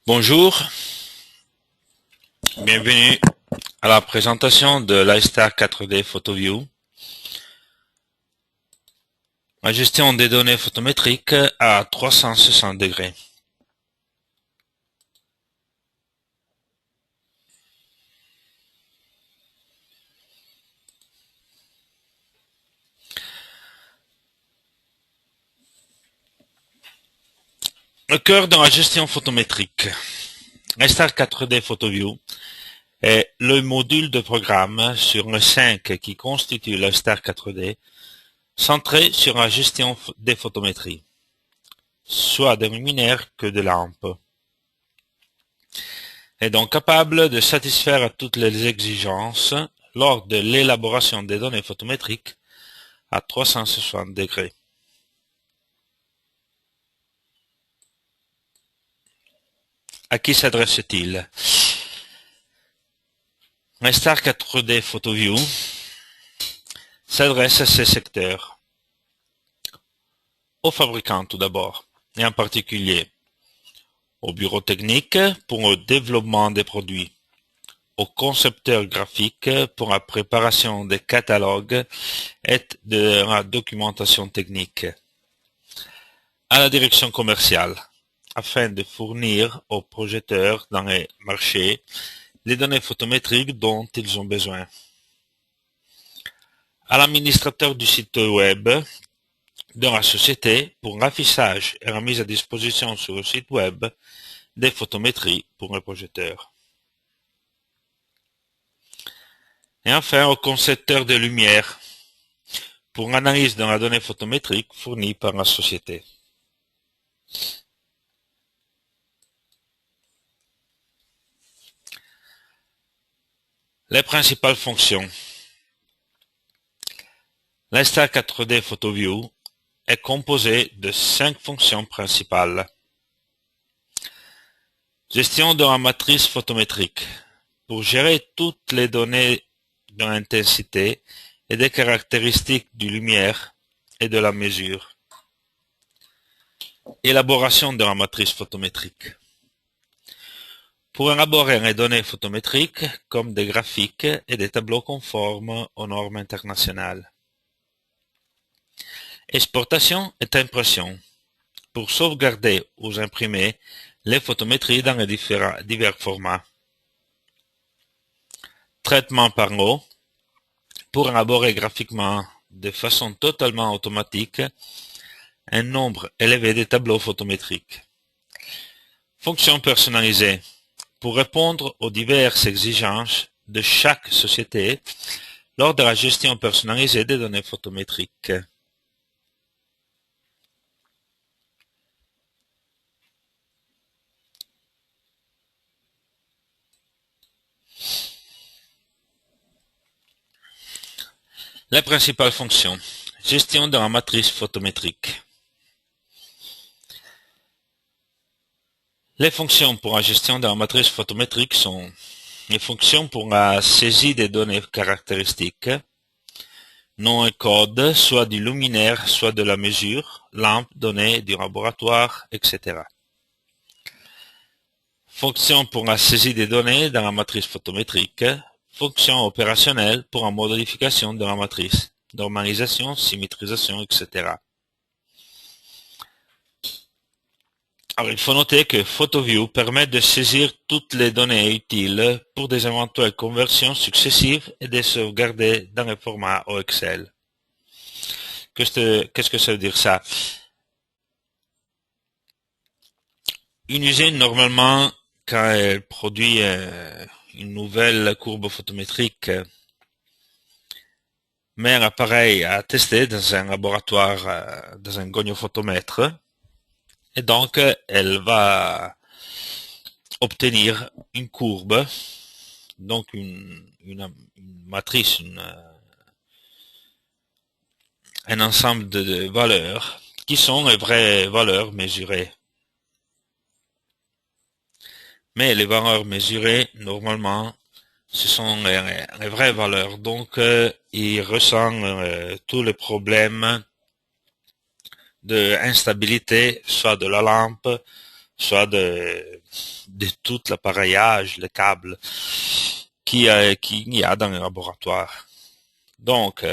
Bonjour, bienvenue à la présentation de l'iStar 4D PhotoView, la gestion des données photométriques à 360 degrés. Le cœur de la gestion photométrique. l'iStar 4D PhotoView est le module de programme sur le 5 qui constitue l'iStar 4D, centré sur la gestion des photométries, soit des luminaires que de lampes, est donc capable de satisfaire à toutes les exigences lors de l'élaboration des données photométriques à 360 degrés. À qui s'adresse-t-il? l'iStar 4D PhotoView s'adresse à ces secteurs. Aux fabricants tout d'abord, et en particulier aux bureaux techniques pour le développement des produits, aux concepteurs graphiques pour la préparation des catalogues et de la documentation technique, à la direction commerciale, afin de fournir aux projecteurs dans les marchés les données photométriques dont ils ont besoin, à l'administrateur du site web de la société pour l'affichage et la mise à disposition sur le site web des photométries pour les projecteurs. Et enfin au concepteur de lumière pour l'analyse de la donnée photométrique fournie par la société. Les principales fonctions. l'iStar 4D PhotoView est composé de 5 fonctions principales. Gestion de la matrice photométrique pour gérer toutes les données de l'intensité et des caractéristiques du lumière et de la mesure. Élaboration de la matrice photométrique pour élaborer les données photométriques comme des graphiques et des tableaux conformes aux normes internationales. Exportation et impression pour sauvegarder ou imprimer les photométries dans les divers formats. Traitement par eau pour élaborer graphiquement de façon totalement automatique un nombre élevé de tableaux photométriques. Fonction personnalisée pour répondre aux diverses exigences de chaque société lors de la gestion personnalisée des données photométriques. Les principales fonctions. Gestion de la matrice photométrique. Les fonctions pour la gestion de la matrice photométrique sont les fonctions pour la saisie des données caractéristiques, nom et code, soit du luminaire, soit de la mesure, lampe, données du laboratoire, etc. Fonction pour la saisie des données dans la matrice photométrique, fonction opérationnelle pour la modification de la matrice, normalisation, symétrisation, etc. Alors, il faut noter que PhotoView permet de saisir toutes les données utiles pour des éventuelles conversions successives et de sauvegarder dans le format au Excel. Qu'est-ce que ça veut dire ça? Une usine, normalement, quand elle produit une nouvelle courbe photométrique, met un appareil à tester dans un laboratoire, dans un goniophotomètre, et donc elle va obtenir une courbe, donc une matrice, un ensemble de valeurs qui sont les vraies valeurs mesurées. Mais les valeurs mesurées, normalement, ce sont les vraies valeurs. Donc, il ressent tous les problèmes de instabilité, soit de la lampe, soit de tout l'appareillage, les câbles qu'il y a dans le laboratoire. Donc,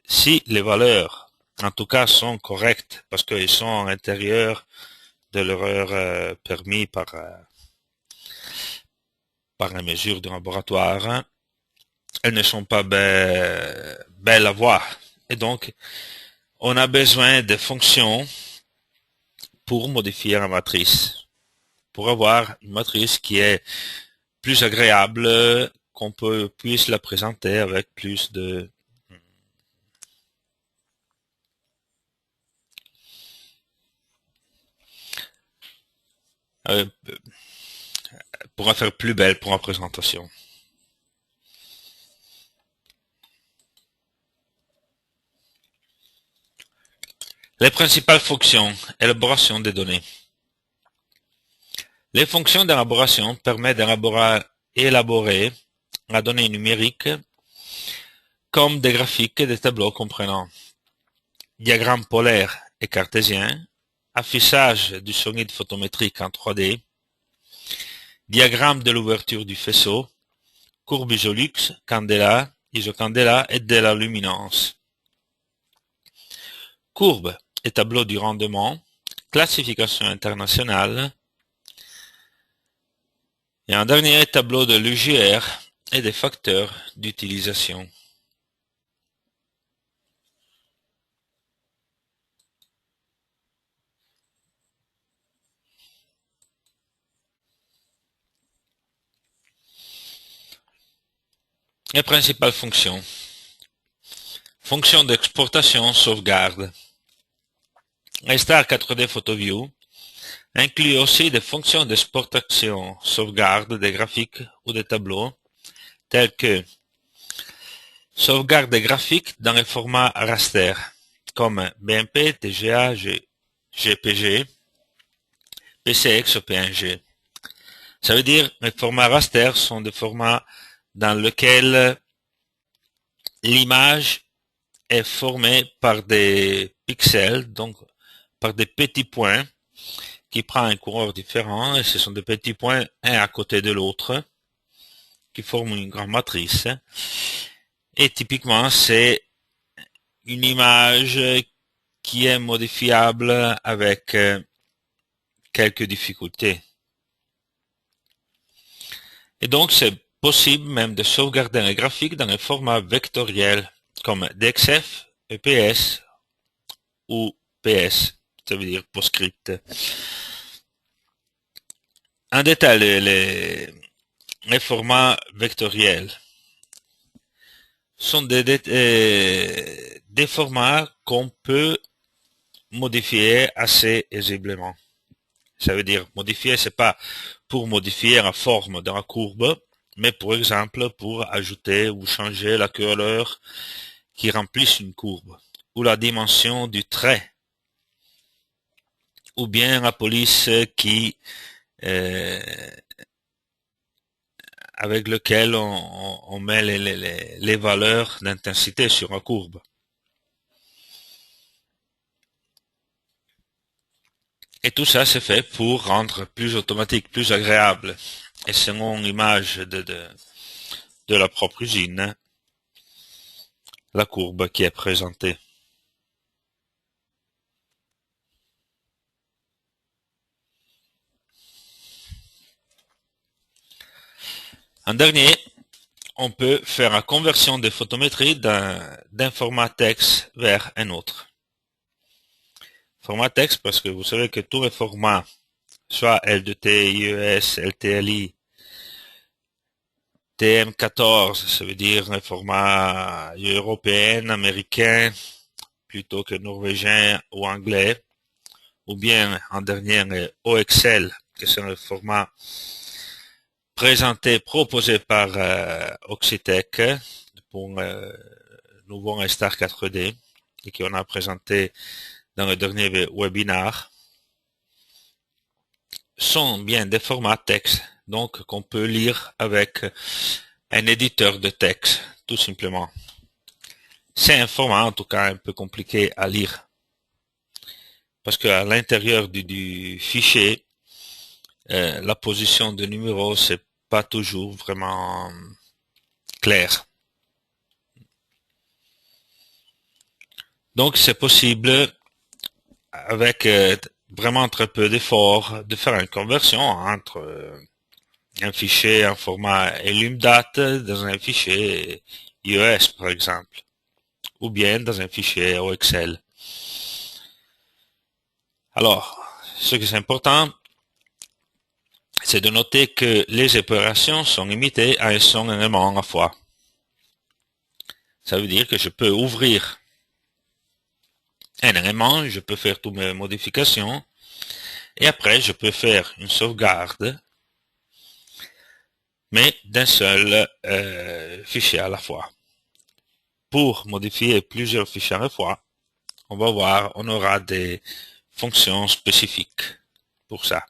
si les valeurs, en tout cas, sont correctes, parce qu'ils sont à l'intérieur de l'erreur permis par la mesure du laboratoire, elles ne sont pas belles à voir. Et donc, on a besoin de fonctions pour modifier la matrice, pour avoir une matrice qui est plus agréable, qu'on puisse la présenter avec plus de euh, pour la faire plus belle pour la présentation. Les principales fonctions, élaboration des données. Les fonctions d'élaboration permettent d'élaborer la donnée numérique comme des graphiques et des tableaux comprenant diagrammes polaires et cartésiens, affichage du solide photométrique en 3D, diagramme de l'ouverture du faisceau, courbe isolux, candela, isocandela et de la luminance. Courbe et tableau du rendement, classification internationale, et un dernier tableau de l'UGR et des facteurs d'utilisation. Les principales fonctions. Fonction d'exportation sauvegarde. Star 4D PhotoView inclut aussi des fonctions d'exportation sauvegarde des graphiques ou des tableaux, tels que sauvegarde des graphiques dans le format raster, comme BMP, TGA, GPG, PCX ou PNG. Ça veut dire que les formats raster sont des formats dans lesquels l'image est formée par des pixels, donc par des petits points qui prennent un couleur différent, et ce sont des petits points un à côté de l'autre qui forment une grande matrice. Et typiquement, c'est une image qui est modifiable avec quelques difficultés. Et donc, c'est possible même de sauvegarder un graphique dans un format vectoriel comme DXF, EPS ou PS, ça veut dire PostScript. En détail, les formats vectoriels sont des formats qu'on peut modifier assez aisiblement. Ça veut dire modifier, c'est pas pour modifier la forme de la courbe, mais par exemple pour ajouter ou changer la couleur qui remplisse une courbe, ou la dimension du trait, ou bien la police qui avec lequel on met les valeurs d'intensité sur la courbe. Et tout ça c'est fait pour rendre plus automatique, plus agréable. Et selon l'image de la propre usine, la courbe qui est présentée. En dernier, on peut faire la conversion de photométrie d'un format texte vers un autre. Format texte parce que vous savez que tous les formats, soit L2T, IES, LTLI, TM14, ça veut dire un format européen, américain, plutôt que norvégien ou anglais, ou bien en dernier OXL, que c'est un format proposé par Oxitec pour nouveau Star 4D et qu'on a présenté dans le dernier webinaire, sont bien des formats texte, donc qu'on peut lire avec un éditeur de texte, tout simplement. C'est un format en tout cas un peu compliqué à lire, parce qu'à l'intérieur du fichier, la position de numéro, c'est pas toujours vraiment clair. Donc, c'est possible, avec vraiment très peu d'efforts, de faire une conversion entre un fichier en format Elumdat dans un fichier iOS, par exemple, ou bien dans un fichier OXL. Alors, ce qui est important, c'est de noter que les opérations sont limitées à un seul élément à la fois. Ça veut dire que je peux ouvrir un élément, je peux faire toutes mes modifications, et après je peux faire une sauvegarde, mais d'un seul fichier à la fois. Pour modifier plusieurs fichiers à la fois, on va voir, on aura des fonctions spécifiques pour ça.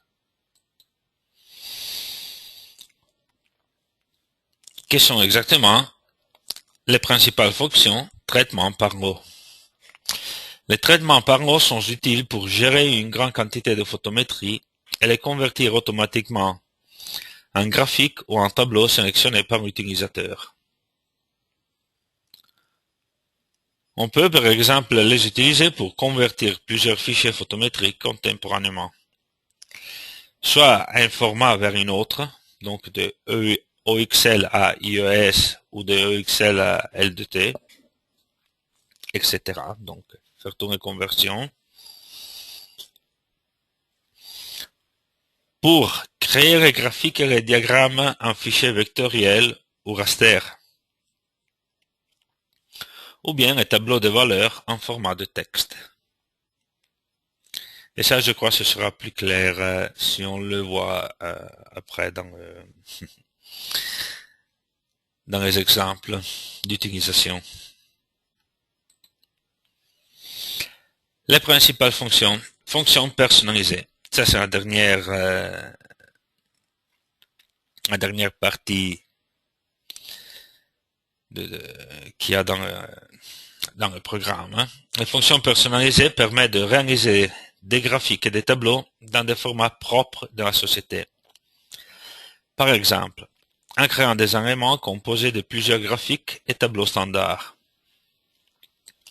Quelles sont exactement les principales fonctions traitement par mot? Les traitements par mot sont utiles pour gérer une grande quantité de photométrie et les convertir automatiquement en graphique ou en tableau sélectionné par l'utilisateur. On peut par exemple les utiliser pour convertir plusieurs fichiers photométriques contemporanément, soit à un format vers une autre, donc de OXL à iOS ou de OXL à LDT, etc. Donc, faire tourner conversion. Pour créer les graphiques et les diagrammes en fichier vectoriel ou raster, ou bien un tableau de valeurs en format de texte. Et ça, je crois que ce sera plus clair si on le voit après dans les exemples d'utilisation. Les principales fonctions. Fonctions personnalisées. Ça, c'est la dernière partie qu'il y a dans le programme. Hein. Les fonctions personnalisées permettent de réaliser des graphiques et des tableaux dans des formats propres de la société. Par exemple, en créant des éléments composés de plusieurs graphiques et tableaux standards.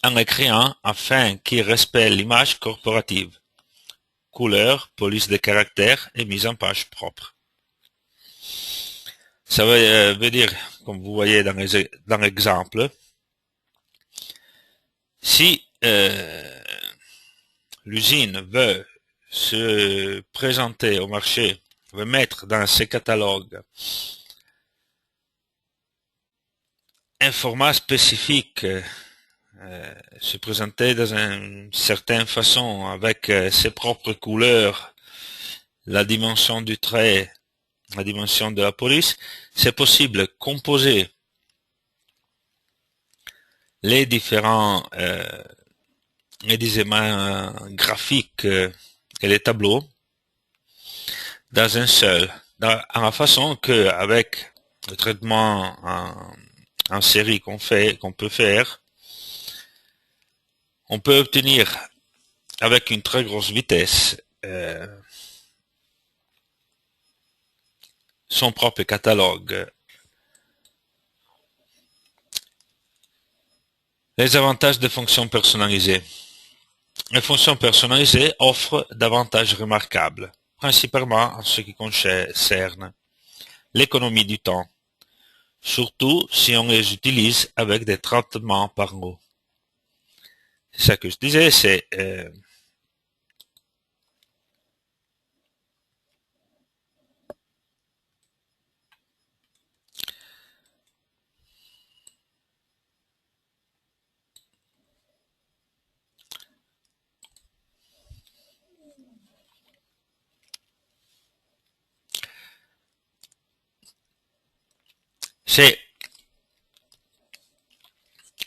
En les créant afin qu'ils respectent l'image corporative. Couleur, police des caractères et mise en page propre. Ça veut dire, comme vous voyez dans l'exemple, si l'usine veut se présenter au marché, veut mettre dans ses catalogues un format spécifique, se présenter dans une certaine façon avec ses propres couleurs, la dimension du trait, la dimension de la police, c'est possible composer les différents éléments graphiques et les tableaux dans un seul, en la façon que avec le traitement en série qu'on peut faire, on peut obtenir avec une très grosse vitesse son propre catalogue. Les avantages des fonctions personnalisées. Les fonctions personnalisées offrent d'avantages remarquables, principalement en ce qui concerne l'économie du temps, surtout si on les utilise avec des traitements par mot. C'est ça que je disais, c'est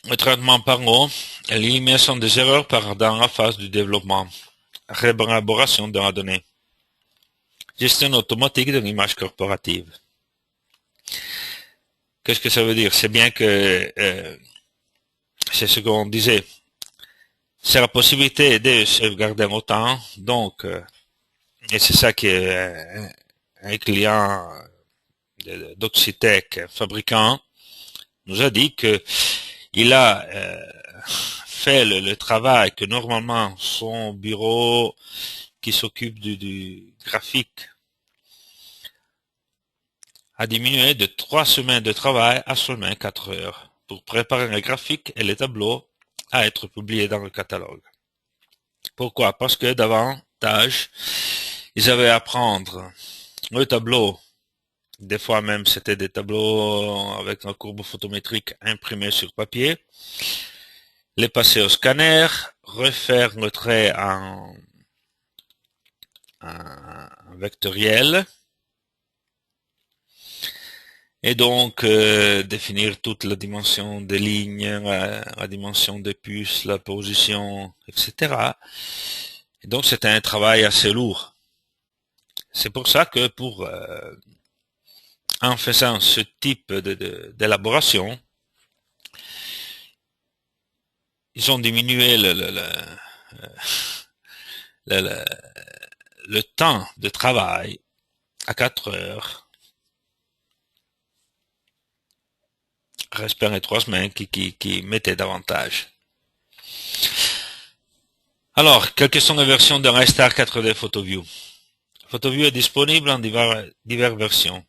le traitement par mot et l'élimination des erreurs dans la phase du développement, réélaboration de la donnée, gestion automatique de l'image corporative. Qu'est-ce que ça veut dire? C'est bien que c'est ce qu'on disait. C'est la possibilité de sauvegarder autant, donc et c'est ça qui est un client d'Oxitec, un fabricant, nous a dit que il a fait le travail que normalement son bureau qui s'occupe du graphique a diminué de 3 semaines de travail à seulement 4 heures pour préparer les graphiques et les tableaux à être publiés dans le catalogue. Pourquoi? Parce que davantage, ils avaient à prendre le tableau. Des fois même, c'était des tableaux avec une courbe photométrique imprimée sur papier, les passer au scanner, refaire le trait en vectoriel, et donc définir toute la dimension des lignes, la dimension des puces, la position, etc. Et donc c'était un travail assez lourd. C'est pour ça que en faisant ce type d'élaboration, ils ont diminué le temps de travail à 4 heures, respect les 3 semaines qui mettaient davantage. Alors, quelles sont les versions de Raystar 4D PhotoView? PhotoView est disponible en diverses versions.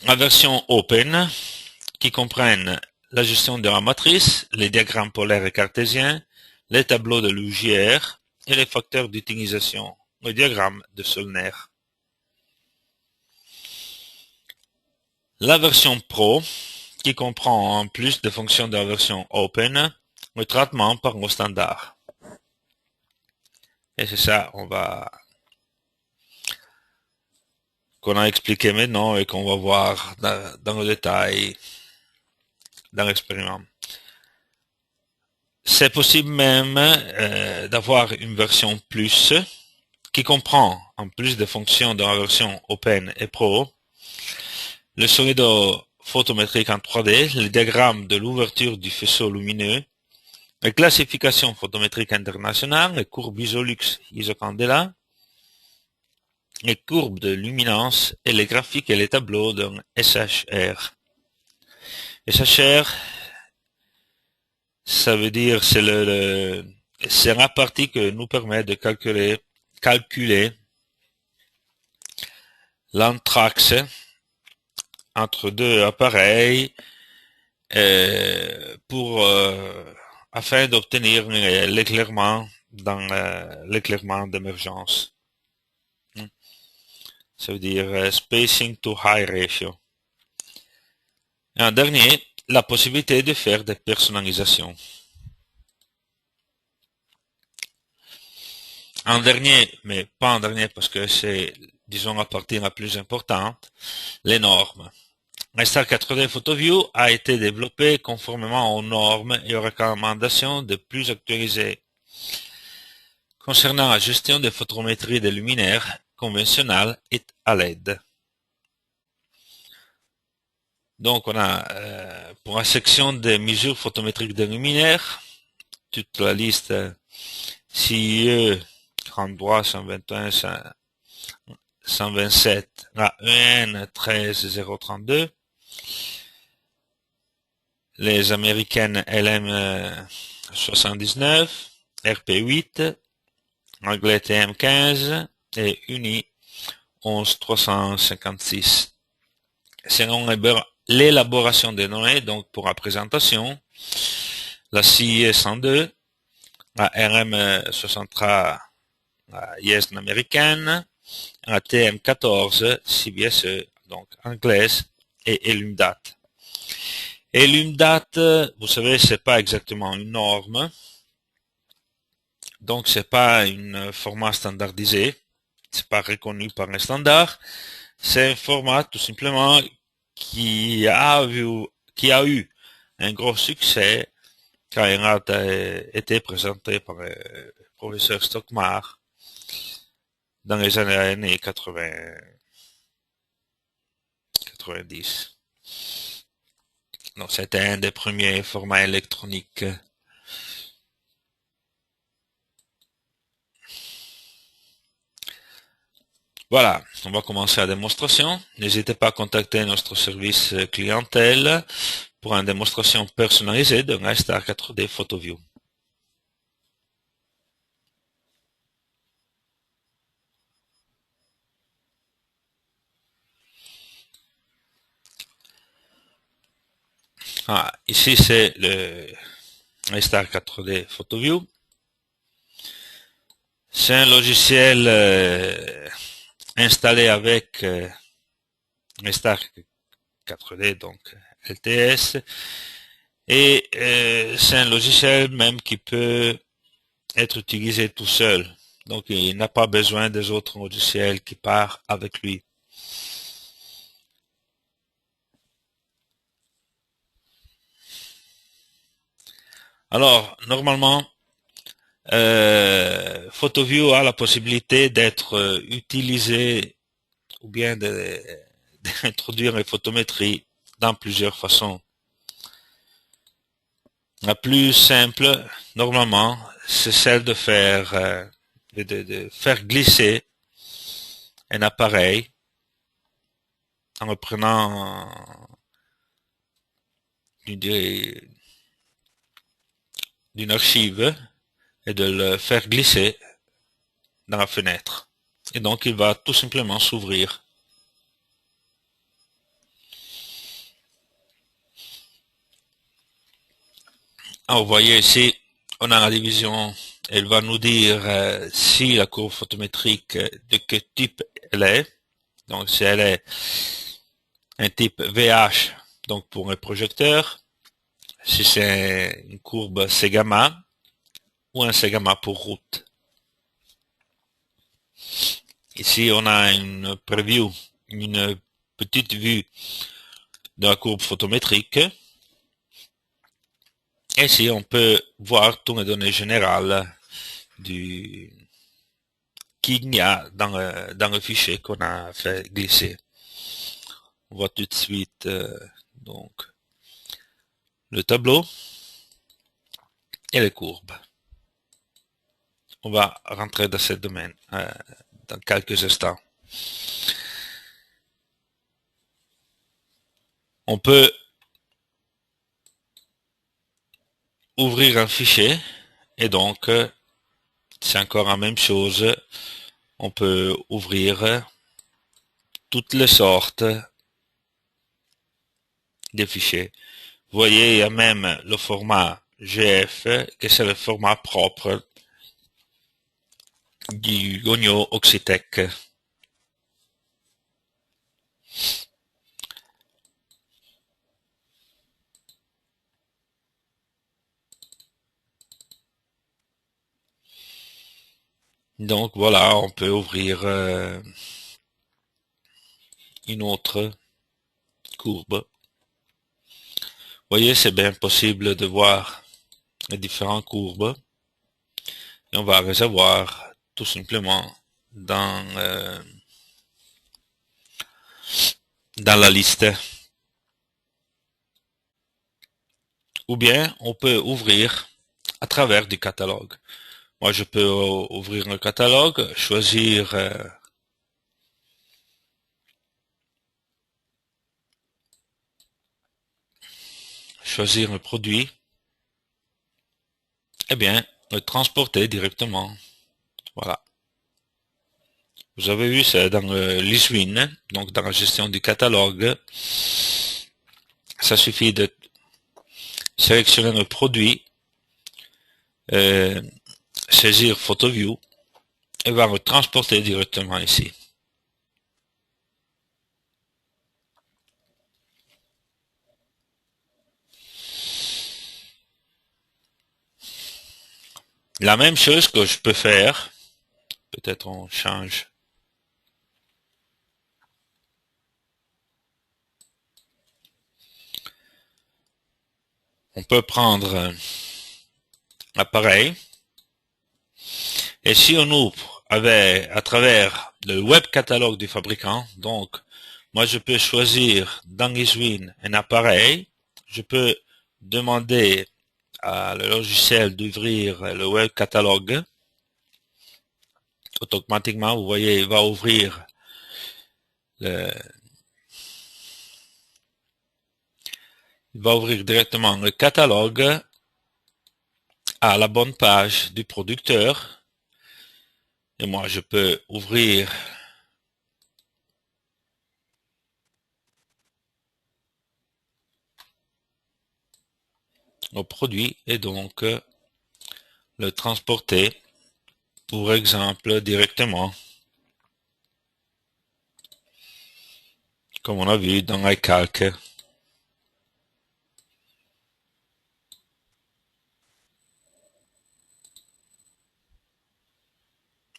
La version Open, qui comprennent la gestion de la matrice, les diagrammes polaires et cartésiens, les tableaux de l'UGR et les facteurs d'utilisation, le diagramme de Solner. La version Pro, qui comprend en plus des fonctions de la version Open, le traitement par mot standard. Et c'est ça, qu'on a expliqué maintenant et qu'on va voir dans le détail dans l'expériment. C'est possible même d'avoir une version plus qui comprend, en plus des fonctions de la version Open et Pro, le solido photométrique en 3D, le diagramme de l'ouverture du faisceau lumineux, la classification photométrique internationale, les courbes Isolux Isocandela, les courbes de luminance et les graphiques et les tableaux d'un SHR. SHR, ça veut dire c'est la partie que nous permet de calculer l'anthrax entre deux appareils afin d'obtenir l'éclairement dans l'éclairement d'émergence. Ça veut dire spacing to high ratio. Et en dernier, la possibilité de faire des personnalisations. En dernier, mais pas en dernier parce que c'est, disons, la partie la plus importante, les normes. Raystar 4D PhotoView a été développé conformément aux normes et aux recommandations de plus actualisées concernant la gestion de photométrie des luminaires conventionnels et à LED. Donc on a pour la section des mesures photométriques des luminaires, toute la liste CIE 33, 121, 127, la EN 13032, les américaines LM 79, RP8, anglais TM15 et Uni 11356. Selon l'élaboration des données, donc pour la présentation, la CIE 102, la RM 63 IS américaine, la TM14 CBSE, donc anglaise, et Elumdat. Elumdat, vous savez, c'est pas exactement une norme, donc c'est pas un format standardisé, c'est pas reconnu par un standard, c'est un format tout simplement qui a eu un gros succès quand il a été présenté par le professeur Stockmar dans les années 90. Donc c'était un des premiers formats électroniques. Voilà, on va commencer la démonstration. N'hésitez pas à contacter notre service clientèle pour une démonstration personnalisée d'un iStar 4D PhotoView. Ah, ici c'est le iStar 4D PhotoView. C'est un logiciel installé avec iStar 4D, donc LTS, et c'est un logiciel même qui peut être utilisé tout seul. Donc il n'a pas besoin des autres logiciels qui partent avec lui. Alors, normalement, PhotoView a la possibilité d'être utilisé ou bien d'introduire les photométries dans plusieurs façons. La plus simple, normalement, c'est celle de faire glisser un appareil en le prenant d'une archive et de le faire glisser dans la fenêtre. Et donc il va tout simplement s'ouvrir. Alors vous voyez ici, on a la division, elle va nous dire si la courbe photométrique, de quel type elle est. Donc si elle est un type VH, donc pour un projecteur, si c'est une courbe C-gamma ou un C-gamma pour route. Ici on a une preview, une petite vue de la courbe photométrique. Ici on peut voir toutes les données générales qu'il y a dans le fichier qu'on a fait glisser. On voit tout de suite donc le tableau et les courbes. On va rentrer dans ce domaine dans quelques instants. On peut ouvrir un fichier et donc c'est encore la même chose. On peut ouvrir toutes les sortes de fichiers. Vous voyez, il y a même le format GF, que c'est le format propre du Gonio Oxitec. Donc voilà, on peut ouvrir une autre courbe. Vous voyez, c'est bien possible de voir les différentes courbes. Et on va les avoir tout simplement dans la liste. Ou bien, on peut ouvrir à travers du catalogue. Moi, je peux ouvrir un catalogue, choisir un produit, et bien, le transporter directement. Voilà. Vous avez vu, c'est dans l'ISWIN, donc dans la gestion du catalogue. Ça suffit de sélectionner le produit, saisir PhotoView, et va le transporter directement ici. La même chose que je peux faire, peut-être on change. On peut prendre l'appareil, et si on ouvre à travers le web catalogue du fabricant, donc moi je peux choisir dans l'ISWIN un appareil, je peux demander à le logiciel d'ouvrir le web catalogue. Automatiquement, vous voyez, il va ouvrir il va ouvrir directement le catalogue à la bonne page du producteur. Et moi, je peux ouvrir le produit et donc le transporter, pour exemple, directement, comme on a vu dans iCalc.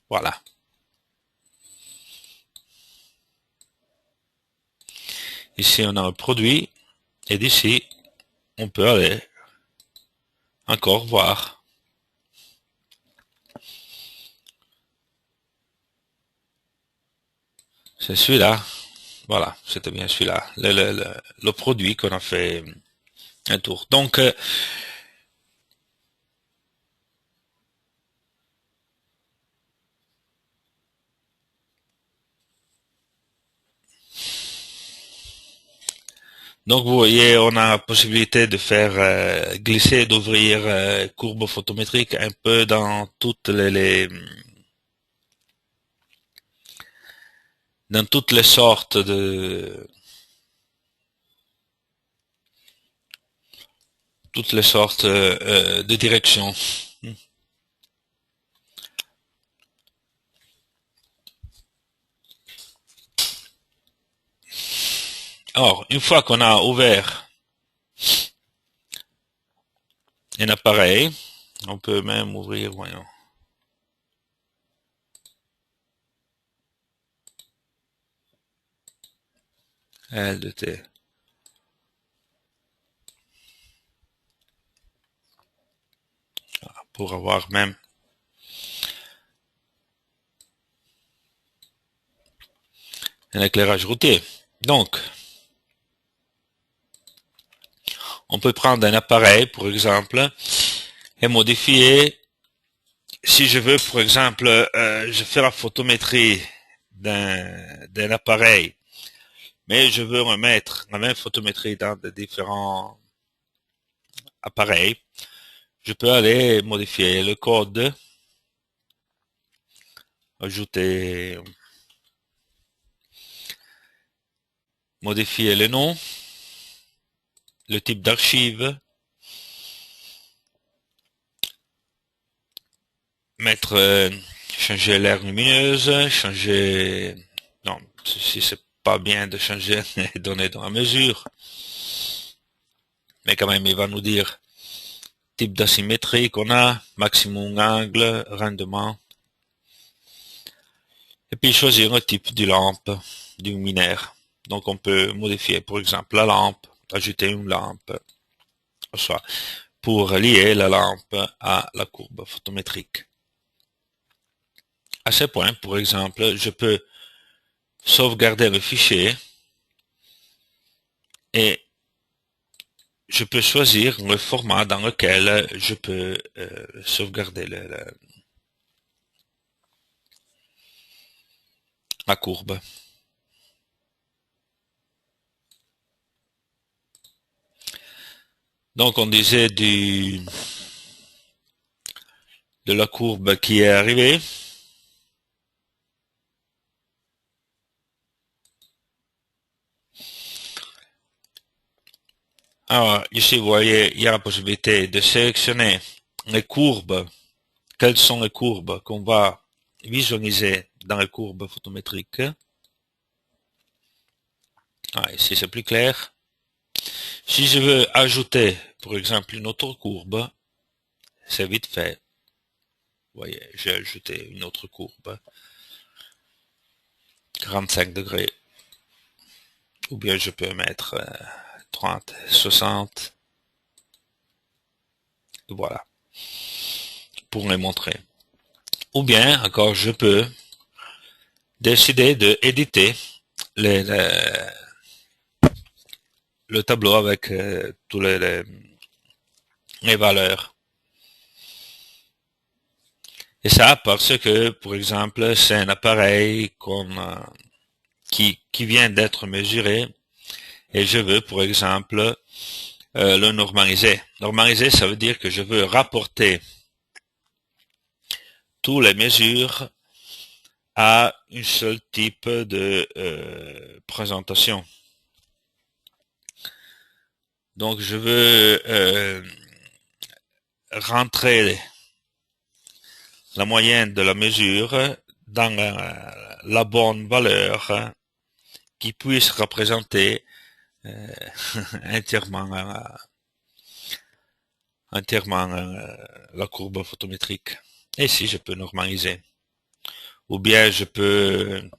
Voilà. Ici, on a un produit et d'ici, on peut aller encore voir. C'est celui-là. Voilà, c'était bien celui-là. Le produit qu'on a fait un tour. Donc vous voyez, on a la possibilité de faire glisser, d'ouvrir courbe photométrique un peu dans dans toutes les sortes de directions. Alors, une fois qu'on a ouvert un appareil, on peut même ouvrir, voyons. LDT. Pour avoir même un éclairage routier. Donc, on peut prendre un appareil, par exemple, et modifier. Si je veux, par exemple, je fais la photométrie d'un appareil, mais je veux remettre la même photométrie dans de différents appareils, je peux aller modifier le code, ajouter, modifier le nom, le type d'archive, mettre, changer l'aire lumineuse, changer, non, si c'est pas bien de changer les données dans la mesure, mais quand même il va nous dire type d'asymétrie qu'on a, maximum angle, rendement, et puis choisir un type de lampe, du luminaire. Donc on peut modifier par exemple la lampe, ajouter une lampe, soit pour lier la lampe à la courbe photométrique. À ce point, par exemple, je peux sauvegarder le fichier et je peux choisir le format dans lequel je peux sauvegarder la courbe. Donc on disait de la courbe qui est arrivée. Alors ici vous voyez, il y a la possibilité de sélectionner les courbes. Quelles sont les courbes qu'on va visualiser dans les courbes photométriques. Ici c'est plus clair. Si je veux ajouter, par exemple, une autre courbe, c'est vite fait. Vous voyez, j'ai ajouté une autre courbe. 45 degrés. Ou bien je peux mettre 30, 60. Voilà. Pour les montrer. Ou bien, encore, je peux décider de éditer le tableau avec tous les valeurs. Et ça parce que, par exemple, c'est un appareil qui vient d'être mesuré et je veux, par exemple, le normaliser. Normaliser, ça veut dire que je veux rapporter toutes les mesures à un seul type de présentation. Donc, je veux rentrer la moyenne de la mesure dans la bonne valeur qui puisse représenter entièrement la courbe photométrique. Et ici, je peux normaliser. Ou bien je peux,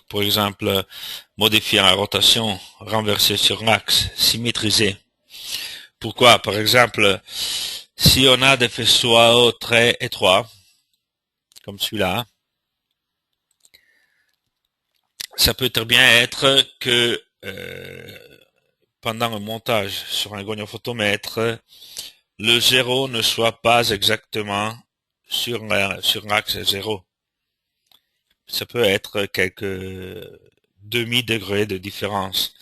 par exemple, modifier la rotation, renverser sur l'axe, symétriser. Pourquoi? Par exemple, si on a des faisceaux très étroits, comme celui-là, ça peut très bien être que pendant le montage sur un goniophotomètre, le zéro ne soit pas exactement sur l'axe zéro. Ça peut être quelques demi-degrés de différence.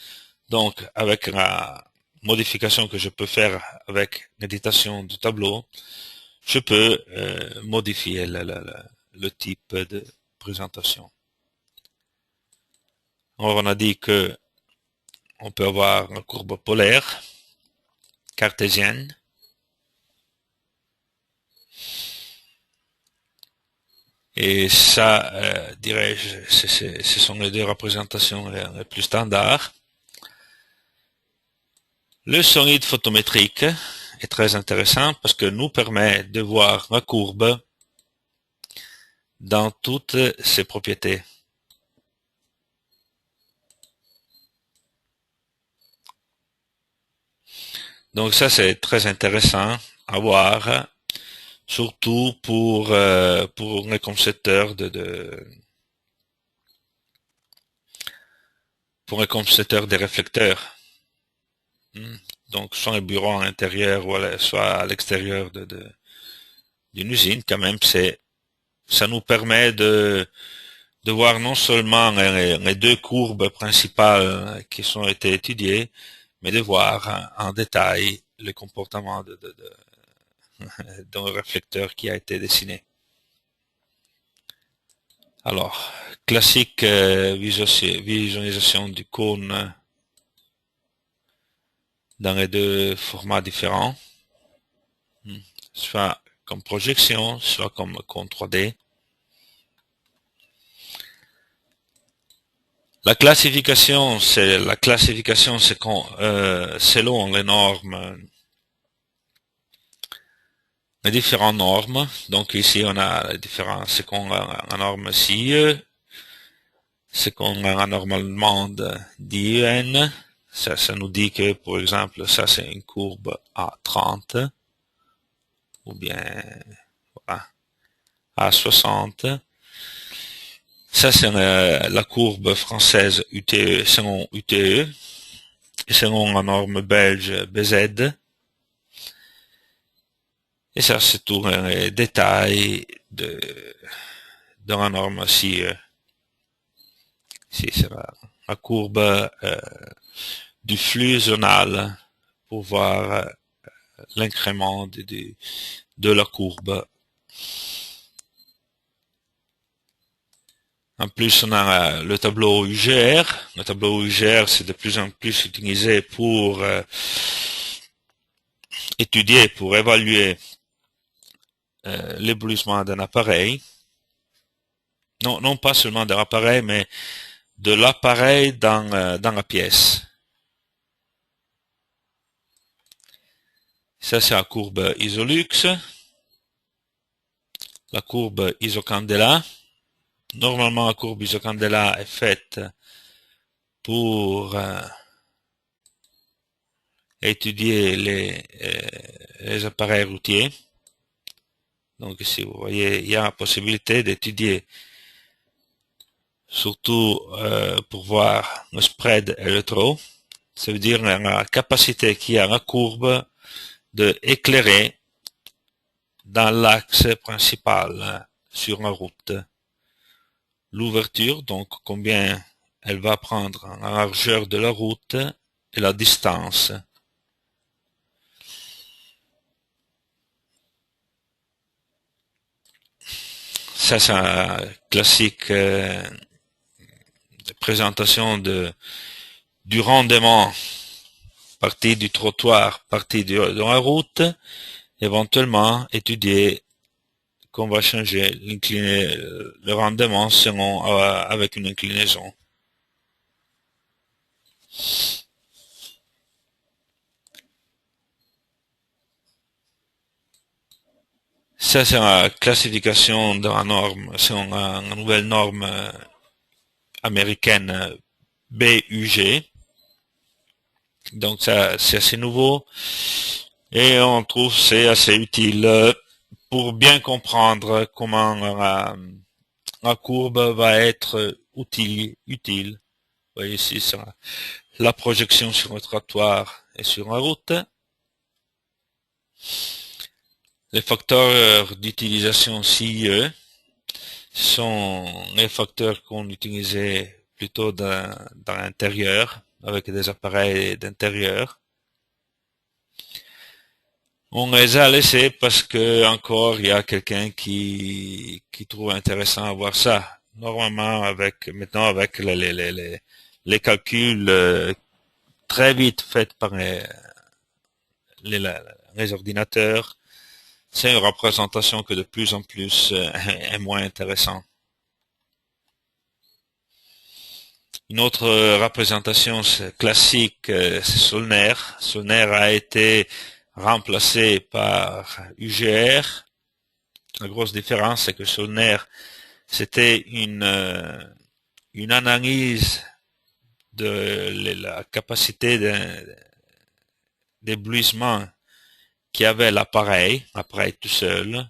Donc, avec la modification que je peux faire avec l'éditation du tableau, je peux modifier le type de présentation. Alors, on a dit que on peut avoir une courbe polaire, cartésienne, et ça, dirais-je, ce sont les deux représentations les plus standards. Le solide photométrique est très intéressant parce que nous permet de voir la courbe dans toutes ses propriétés. Donc ça, c'est très intéressant à voir, surtout pour les concepteurs pour les concepteurs des réflecteurs. Donc, soit le bureau à l'intérieur ou soit à l'extérieur d'une usine, quand même, ça nous permet de voir non seulement les deux courbes principales qui ont été étudiées, mais de voir en détail le comportement d'un réflecteur qui a été dessiné. Alors, classique visualisation du cône dans les deux formats différents, soit comme projection, soit comme cône 3D. La classification, c'est selon les normes, les différentes normes. Donc ici on a les différents, c'est qu'on a la norme CIE, c'est qu'on a la norme allemande d'IEN. Ça nous dit que, par exemple, ça c'est une courbe à 30, ou bien voilà, à 60. Ça c'est la courbe française UTE, selon UTE, et selon la norme belge BZ. Et ça c'est tout les détails de la norme CIE. Ici c'est la courbe du flux zonal pour voir l'incrément de la courbe. En plus, on a le tableau UGR. Le tableau UGR, c'est de plus en plus utilisé pour étudier, pour évaluer l'éblouissement d'un appareil. Non pas seulement d'un appareil, mais de l'appareil dans la pièce. Ça, c'est la courbe Isolux, la courbe Isocandela. Normalement, la courbe Isocandela est faite pour étudier les appareils routiers. Donc ici, vous voyez, il y a la possibilité d'étudier, surtout pour voir le spread et le throw. Ça veut dire la capacité qu'il y a la courbe de éclairer dans l'axe principal sur la route l'ouverture, donc combien elle va prendre en largeur de la route et la distance. Ça, c'est un classique de présentation du rendement, partie du trottoir, partie de la route, éventuellement étudier qu'on va changer le rendement selon avec une inclinaison. Ça, c'est la classification de la norme, selon la nouvelle norme américaine BUG. Donc, ça, c'est assez nouveau et on trouve c'est assez utile pour bien comprendre comment la courbe va être utile. Vous voyez ici, c'est la projection sur le trottoir et sur la route. Les facteurs d'utilisation CIE sont les facteurs qu'on utilisait plutôt dans l'intérieur, avec des appareils d'intérieur. On les a laissés parce que encore il y a quelqu'un qui trouve intéressant à voir ça. Normalement, maintenant avec les calculs très vite faits par les ordinateurs, c'est une représentation que de plus en plus est moins intéressant. Une autre représentation classique, c'est Solner. Solner a été remplacé par UGR. La grosse différence, c'est que Solner, c'était une analyse de la capacité d'éblouissement qu'avait l'appareil tout seul,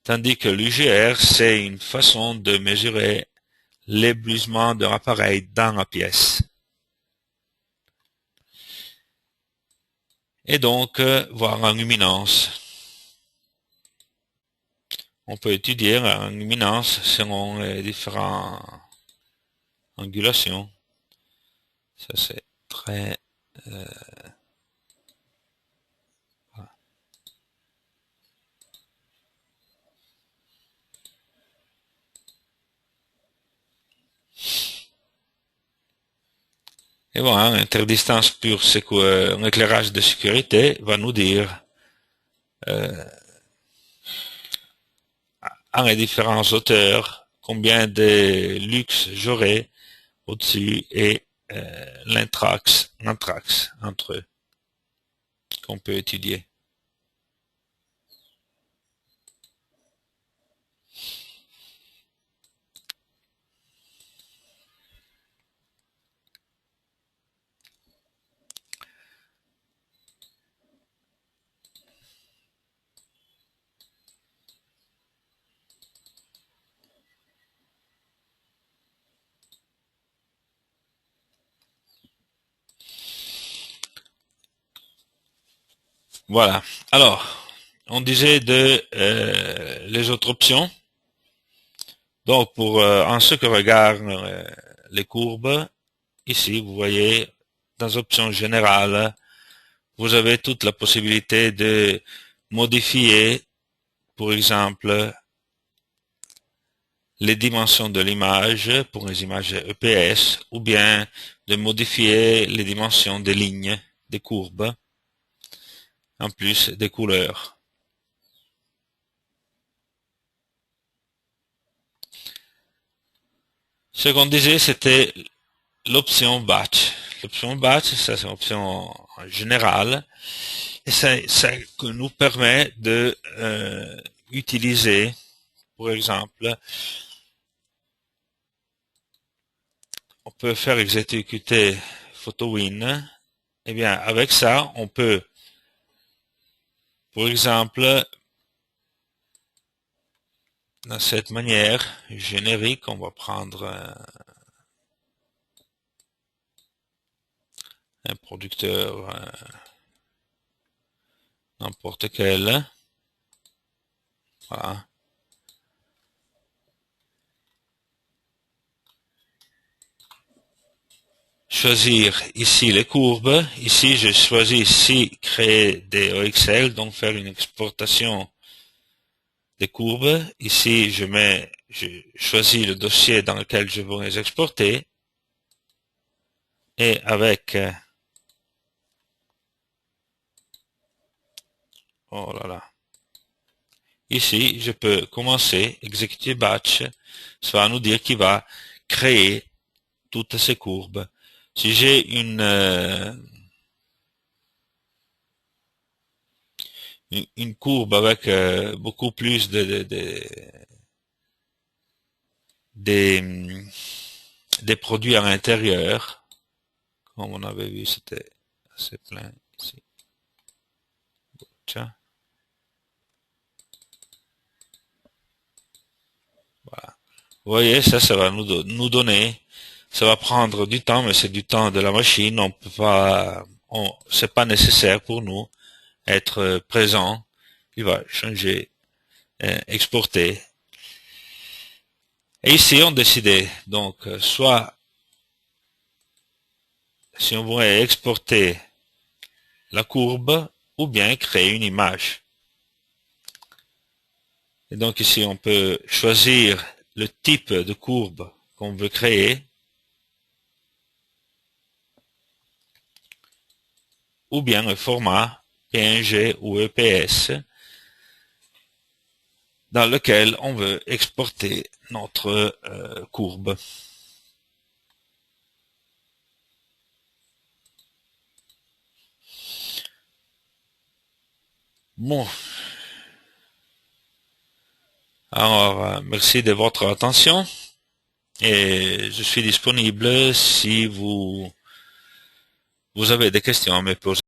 tandis que l'UGR, c'est une façon de mesurer l'éblouissement d'un appareil dans la pièce. Et donc, voir la luminance. On peut étudier la luminance selon les différentes angulations. Ça, c'est très... voilà. Et voilà, l'interdistance pure, c'est que l'éclairage de sécurité va nous dire à les différentes hauteurs combien de luxe j'aurai au-dessus et l'intrax entre eux qu'on peut étudier. Voilà. Alors, on disait de les autres options. Donc, en ce que regarde les courbes, ici, vous voyez, dans option générale, vous avez toute la possibilité de modifier, par exemple, les dimensions de l'image pour les images EPS, ou bien de modifier les dimensions des lignes, des courbes, en plus des couleurs. Ce qu'on disait, c'était l'option batch. L'option batch, ça c'est une option générale, et ça nous permet de utiliser, par exemple, on peut faire exécuter PhotoWin. Eh bien, avec ça, on peut, par exemple, de cette manière générique, on va prendre un producteur n'importe quel. Voilà. choisir ici les courbes. Ici, je choisis ici créer des OXL, donc faire une exportation des courbes. Ici, je choisis le dossier dans lequel je veux les exporter. Et avec, oh là là. Ici, je peux commencer, exécuter batch. Ça va nous dire qu'il va créer toutes ces courbes. Si j'ai une courbe avec beaucoup plus des produits à l'intérieur, comme on avait vu, c'était assez plein ici. Tiens. Voilà. Vous voyez, ça va nous donner, ça va prendre du temps, mais c'est du temps de la machine. On peut pas, c'est pas nécessaire pour nous être présent. Il va changer, exporter. Et ici, on décidait donc soit si on voudrait exporter la courbe ou bien créer une image. Et donc ici, on peut choisir le type de courbe qu'on veut créer ou bien le format PNG ou EPS dans lequel on veut exporter notre courbe. Bon. Alors, merci de votre attention et je suis disponible si vous avez des questions à me poser.